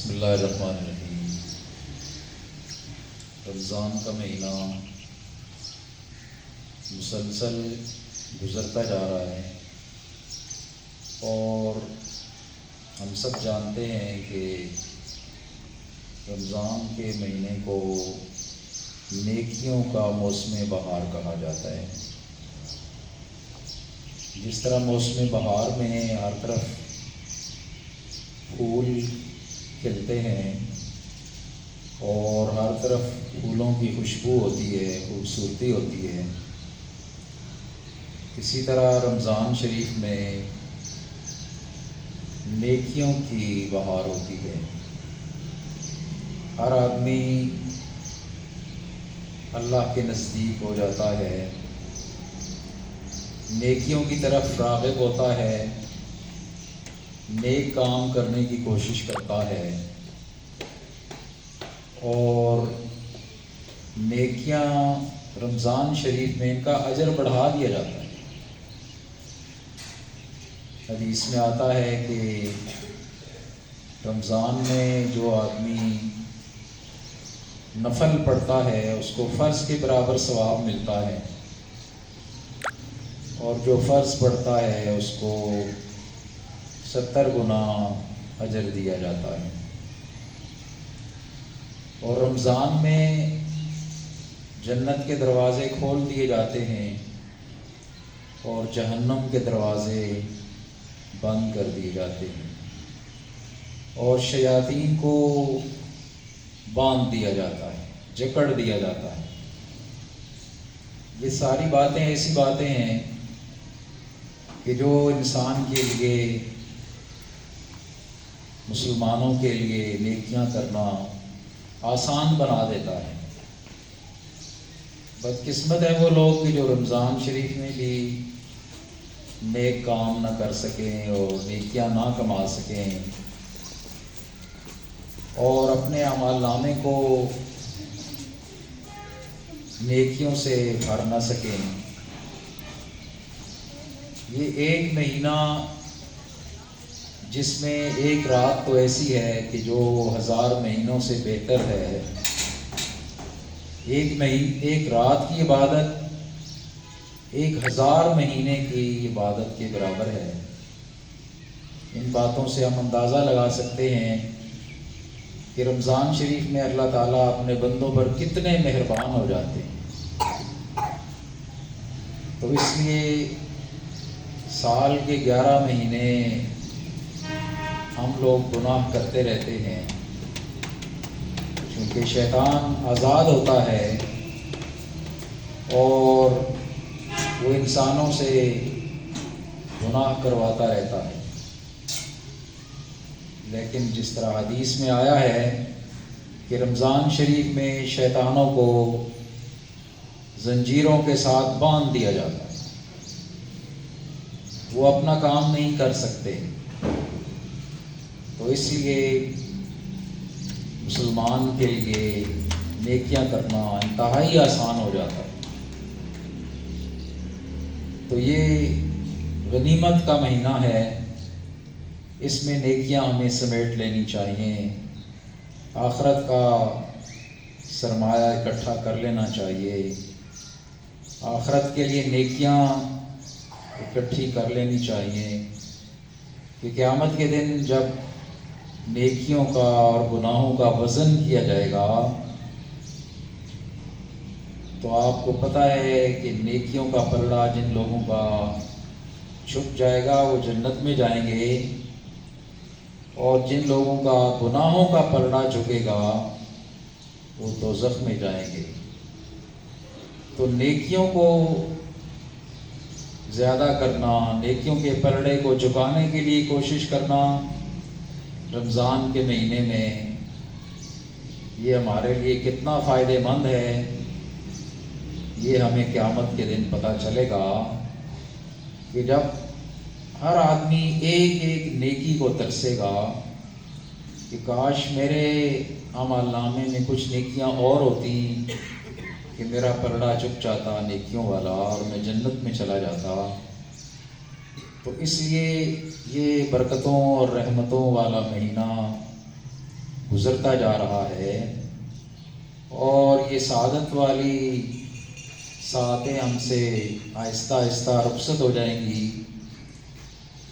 بسم اللہ الرحمن الرحیم۔ رمضان کا مہینہ مسلسل گزرتا جا رہا ہے اور ہم سب جانتے ہیں کہ رمضان کے مہینے کو نیکیوں کا موسم بہار کہا جاتا ہے۔ جس طرح موسم بہار میں ہر طرف پھول کھلتے ہیں اور ہر طرف پھولوں کی خوشبو ہوتی ہے، خوبصورتی ہوتی ہے، اسی طرح رمضان شریف میں نیکیوں کی بہار ہوتی ہے۔ ہر آدمی اللہ کے نزدیک ہو جاتا ہے، نیکیوں کی طرف راغب ہوتا ہے، نیک کام کرنے کی کوشش کرتا ہے اور نیکیاں رمضان شریف میں ان کا اجر بڑھا دیا جاتا ہے۔ حدیث میں آتا ہے کہ رمضان میں جو آدمی نفل پڑھتا ہے اس کو فرض کے برابر ثواب ملتا ہے، اور جو فرض پڑھتا ہے اس کو 70 گنا اجر دیا جاتا ہے۔ اور رمضان میں جنت کے دروازے کھول دیے جاتے ہیں اور جہنم کے دروازے بند کر دیے جاتے ہیں اور شیاطین کو باندھ دیا جاتا ہے، جکڑ دیا جاتا ہے۔ یہ ساری باتیں ایسی باتیں ہیں کہ جو انسان کے لیے، مسلمانوں کے لیے نیکیاں کرنا آسان بنا دیتا ہے۔ بدقسمت ہے وہ لوگ کہ جو رمضان شریف میں بھی نیک کام نہ کر سکیں اور نیکیاں نہ کما سکیں اور اپنے اعمال نامے کو نیکیوں سے بھر نہ سکیں۔ یہ ایک مہینہ جس میں ایک رات تو ایسی ہے کہ جو 1000 مہینوں سے بہتر ہے۔ ایک رات کی عبادت 1000 مہینے کی عبادت کے برابر ہے۔ ان باتوں سے ہم اندازہ لگا سکتے ہیں کہ رمضان شریف میں اللہ تعالیٰ اپنے بندوں پر کتنے مہربان ہو جاتے ہیں۔ تو اس لیے سال کے 11 مہینے ہم لوگ گناہ کرتے رہتے ہیں، کیونکہ شیطان آزاد ہوتا ہے اور وہ انسانوں سے گناہ کرواتا رہتا ہے۔ لیکن جس طرح حدیث میں آیا ہے کہ رمضان شریف میں شیطانوں کو زنجیروں کے ساتھ باندھ دیا جاتا ہے، وہ اپنا کام نہیں کر سکتے۔ تو اس لیے مسلمان کے لیے نیکیاں کرنا انتہائی آسان ہو جاتا ہے۔ تو یہ غنیمت کا مہینہ ہے، اس میں نیکیاں ہمیں سمیٹ لینی چاہیے، آخرت کا سرمایہ اکٹھا کر لینا چاہیے، آخرت کے لیے نیکیاں اکٹھی کر لینی چاہیے کہ قیامت کے دن جب نیکیوں کا اور گناہوں کا وزن کیا جائے گا تو آپ کو پتہ ہے کہ نیکیوں کا پلڑا جن لوگوں کا چھپ جائے گا وہ جنت میں جائیں گے، اور جن لوگوں کا گناہوں کا پلڑا جھکے گا وہ دوزخ میں جائیں گے۔ تو نیکیوں کو زیادہ کرنا، نیکیوں کے پلڑے کو جھکانے کے لیے کوشش کرنا رمضان کے مہینے میں، یہ ہمارے لیے کتنا فائدہ مند ہے یہ ہمیں قیامت کے دن پتہ چلے گا کہ جب ہر آدمی ایک ایک نیکی کو ترسے گا کہ کاش میرے اعمال نامے میں کچھ نیکیاں اور ہوتی کہ میرا پلڑا چک جاتا نیکیوں والا اور میں جنت میں چلا جاتا۔ تو اس لیے یہ برکتوں اور رحمتوں والا مہینہ گزرتا جا رہا ہے اور یہ سعادت والی ساعتیں ہم سے آہستہ آہستہ رخصت ہو جائیں گی.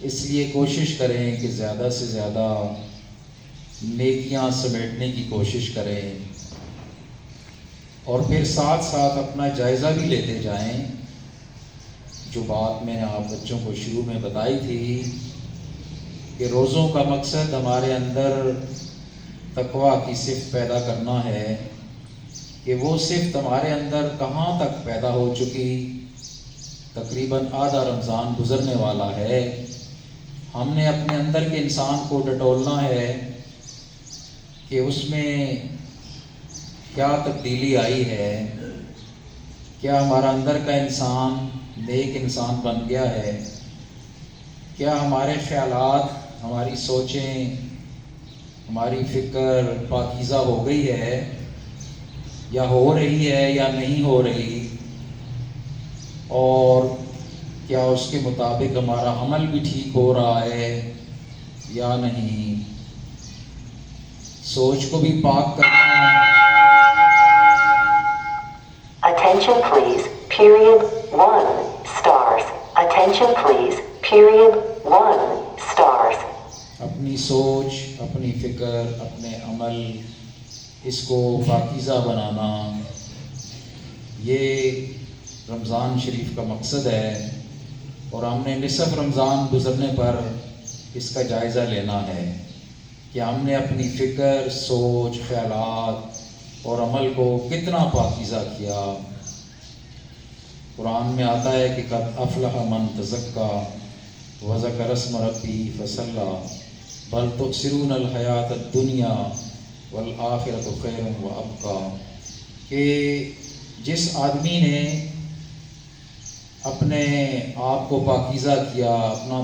اس لیے کوشش کریں کہ زیادہ سے زیادہ نیکیاں سمیٹنے کی کوشش کریں اور پھر ساتھ ساتھ اپنا جائزہ بھی لیتے جائیں. جو بات میں نے آپ بچوں کو شروع میں بتائی تھی کہ روزوں کا مقصد ہمارے اندر تقویٰ کی صفت پیدا کرنا ہے کہ وہ صفت ہمارے اندر کہاں تک پیدا ہو چکی. تقریباً آدھا رمضان گزرنے والا ہے. ہم نے اپنے اندر کے انسان کو ٹٹولنا ہے کہ اس میں کیا تبدیلی آئی ہے. کیا ہمارا اندر کا انسان نیک انسان بن گیا ہے؟ کیا ہمارے خیالات، ہماری سوچیں، ہماری فکر پاکیزہ ہو گئی ہے یا ہو رہی ہے یا نہیں ہو رہی؟ اور کیا اس کے مطابق ہمارا عمل بھی ٹھیک ہو رہا ہے یا نہیں؟ سوچ کو بھی پاک کرنا ہے. Attention please, period 1 stars. Attention please, period 1 stars. اپنی سوچ، اپنی فکر، اپنے عمل، اس کو پاکیزہ بنانا، یہ رمضان شریف کا مقصد ہے. اور ہم نے نصف رمضان گزرنے پر اس کا جائزہ لینا ہے کہ ہم نے اپنی فکر، سوچ، خیالات اور عمل کو کتنا پاکیزہ کیا. قرآن میں آتا ہے کہ قد افلح من تزکیٰ وذکر اسم ربہ فصلی بل تؤثرون الحیاۃ الدنیا والآخرۃ خیر وابقیٰ. کہ جس آدمی نے اپنے آپ کو پاکیزہ کیا، اپنا